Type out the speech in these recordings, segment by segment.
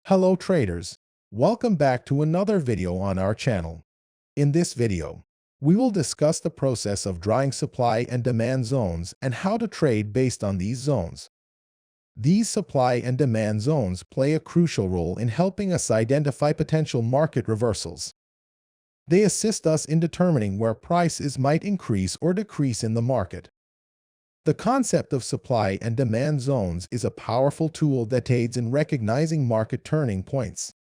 Hello traders, welcome back to another video on our channel. In this video, we will discuss the process of drawing supply and demand zones and how to trade based on these zones. These supply and demand zones play a crucial role in helping us identify potential market reversals. They assist us in determining where prices might increase or decrease in the market. The concept of supply and demand zones is a powerful tool that aids in recognizing market turning points.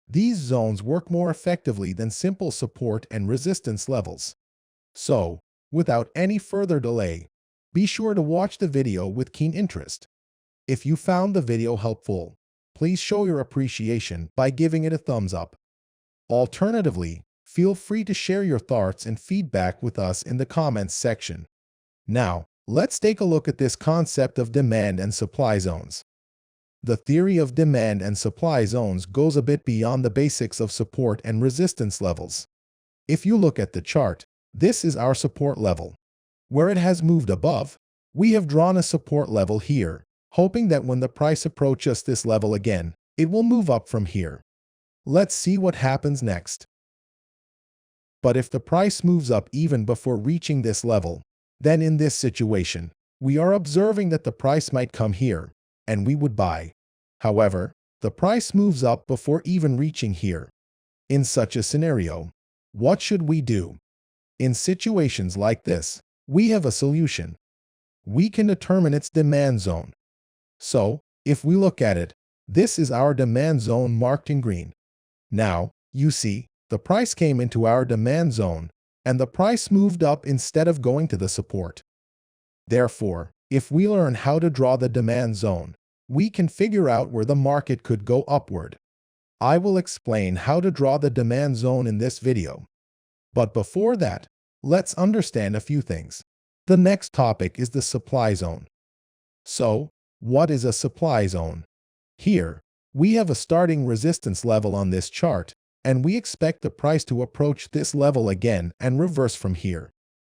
These zones work more effectively than simple support and resistance levels. So, without any further delay, be sure to watch the video with keen interest. If you found the video helpful, please show your appreciation by giving it a thumbs up. Alternatively, feel free to share your thoughts and feedback with us in the comments section. Now, let's take a look at this concept of demand and supply zones. The theory of demand and supply zones goes a bit beyond the basics of support and resistance levels. If you look at the chart, this is our support level. Where it has moved above, we have drawn a support level here, hoping that when the price approaches this level again, it will move up from here. Let's see what happens next. But if the price moves up even before reaching this level, then in this situation, we are observing that the price might come here, and we would buy. However, the price moves up before even reaching here. In such a scenario, what should we do? In situations like this, we have a solution. We can determine its demand zone. So, if we look at it, this is our demand zone marked in green. Now, you see, the price came into our demand zone, and the price moved up instead of going to the support. Therefore, if we learn how to draw the demand zone, we can figure out where the market could go upward. I will explain how to draw the demand zone in this video. But before that, let's understand a few things. The next topic is the supply zone. So, what is a supply zone? Here, we have a starting resistance level on this chart, and we expect the price to approach this level again and reverse from here.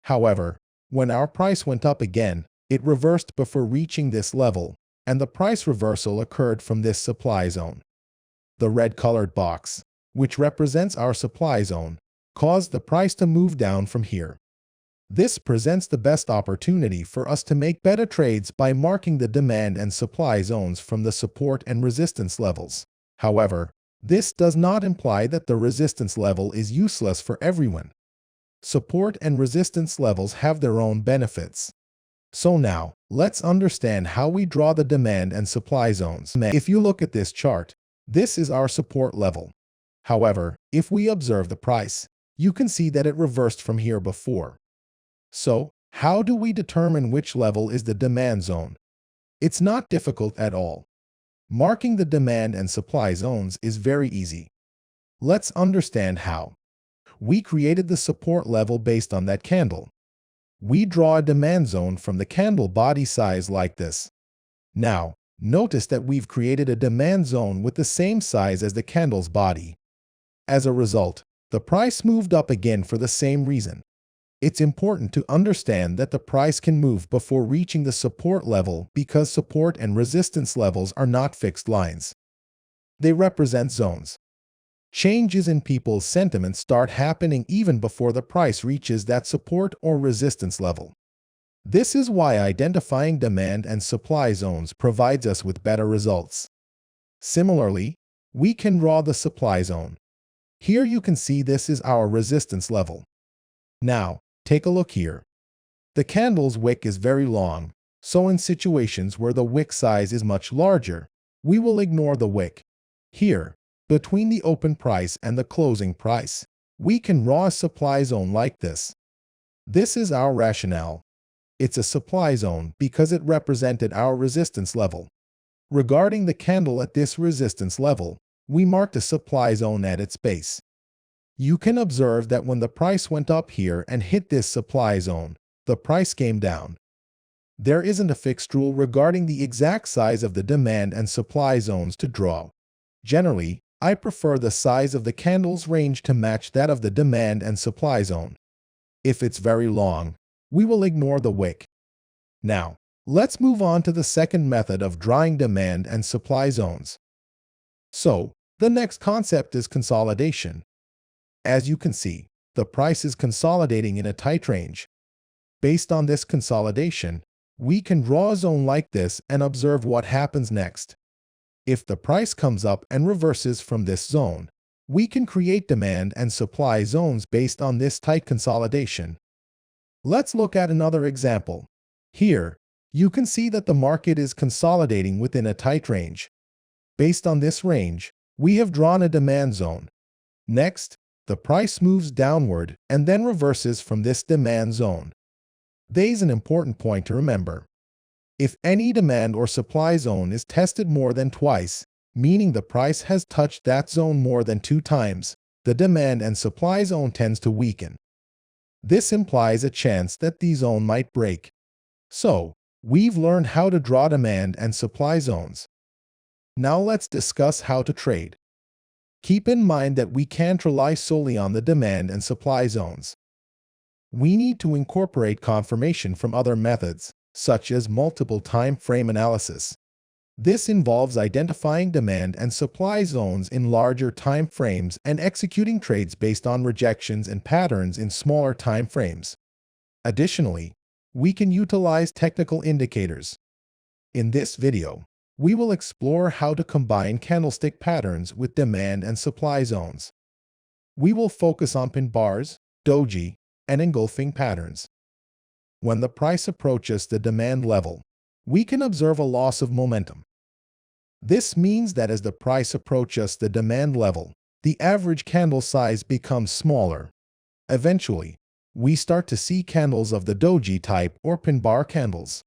However, when our price went up again, it reversed before reaching this level, and the price reversal occurred from this supply zone. The red-colored box, which represents our supply zone, caused the price to move down from here. This presents the best opportunity for us to make better trades by marking the demand and supply zones from the support and resistance levels. However, this does not imply that the resistance level is useless for everyone. Support and resistance levels have their own benefits. So now, let's understand how we draw the demand and supply zones. If you look at this chart, this is our support level. However, if we observe the price, you can see that it reversed from here before. So, how do we determine which level is the demand zone? It's not difficult at all. Marking the demand and supply zones is very easy. Let's understand how. We created the support level based on that candle. We draw a demand zone from the candle body size like this. Now, notice that we've created a demand zone with the same size as the candle's body. As a result, the price moved up again for the same reason. It's important to understand that the price can move before reaching the support level because support and resistance levels are not fixed lines. They represent zones. Changes in people's sentiment start happening even before the price reaches that support or resistance level. This is why identifying demand and supply zones provides us with better results. Similarly, we can draw the supply zone. Here you can see this is our resistance level. Now, take a look here. The candle's wick is very long, so in situations where the wick size is much larger, we will ignore the wick. Here, between the open price and the closing price, we can draw a supply zone like this. This is our rationale. It's a supply zone because it represented our resistance level. Regarding the candle at this resistance level, we marked a supply zone at its base. You can observe that when the price went up here and hit this supply zone, the price came down. There isn't a fixed rule regarding the exact size of the demand and supply zones to draw. Generally, I prefer the size of the candle's range to match that of the demand and supply zone. If it's very long, we will ignore the wick. Now, let's move on to the second method of drawing demand and supply zones. So, the next concept is consolidation. As you can see, the price is consolidating in a tight range. Based on this consolidation, we can draw a zone like this and observe what happens next. If the price comes up and reverses from this zone, we can create demand and supply zones based on this tight consolidation. Let's look at another example. Here, you can see that the market is consolidating within a tight range. Based on this range, we have drawn a demand zone. Next, the price moves downward and then reverses from this demand zone. There's an important point to remember. If any demand or supply zone is tested more than twice, meaning the price has touched that zone more than 2 times, the demand and supply zone tends to weaken. This implies a chance that the zone might break. So, we've learned how to draw demand and supply zones. Now let's discuss how to trade. Keep in mind that we can't rely solely on the demand and supply zones. We need to incorporate confirmation from other methods, such as multiple time frame analysis. This involves identifying demand and supply zones in larger time frames and executing trades based on rejections and patterns in smaller time frames. Additionally, we can utilize technical indicators. In this video, we will explore how to combine candlestick patterns with demand and supply zones. We will focus on pin bars, doji, and engulfing patterns. When the price approaches the demand level, we can observe a loss of momentum. This means that as the price approaches the demand level, the average candle size becomes smaller. Eventually, we start to see candles of the doji type or pin bar candles.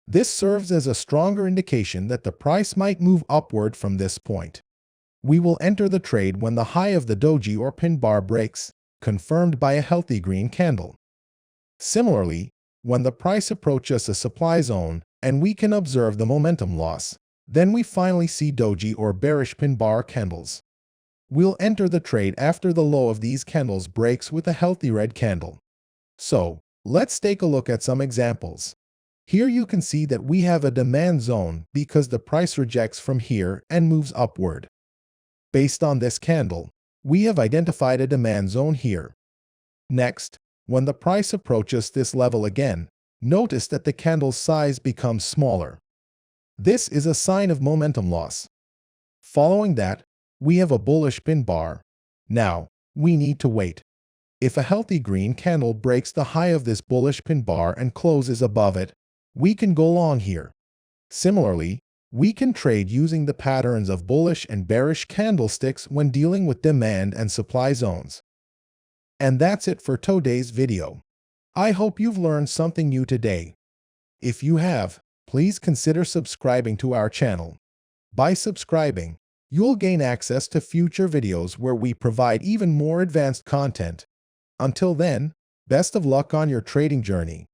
This serves as a stronger indication that the price might move upward from this point. We will enter the trade when the high of the doji or pin bar breaks, confirmed by a healthy green candle. Similarly, when the price approaches a supply zone and we can observe the momentum loss, then we finally see doji or bearish pin bar candles. We'll enter the trade after the low of these candles breaks with a healthy red candle. So, let's take a look at some examples. Here you can see that we have a demand zone because the price rejects from here and moves upward. Based on this candle, we have identified a demand zone here. Next, when the price approaches this level again, notice that the candle's size becomes smaller. This is a sign of momentum loss. Following that, we have a bullish pin bar. Now, we need to wait. If a healthy green candle breaks the high of this bullish pin bar and closes above it, we can go long here. Similarly, we can trade using the patterns of bullish and bearish candlesticks when dealing with demand and supply zones. And that's it for today's video. I hope you've learned something new today. If you have, please consider subscribing to our channel. By subscribing, you'll gain access to future videos where we provide even more advanced content. Until then, best of luck on your trading journey.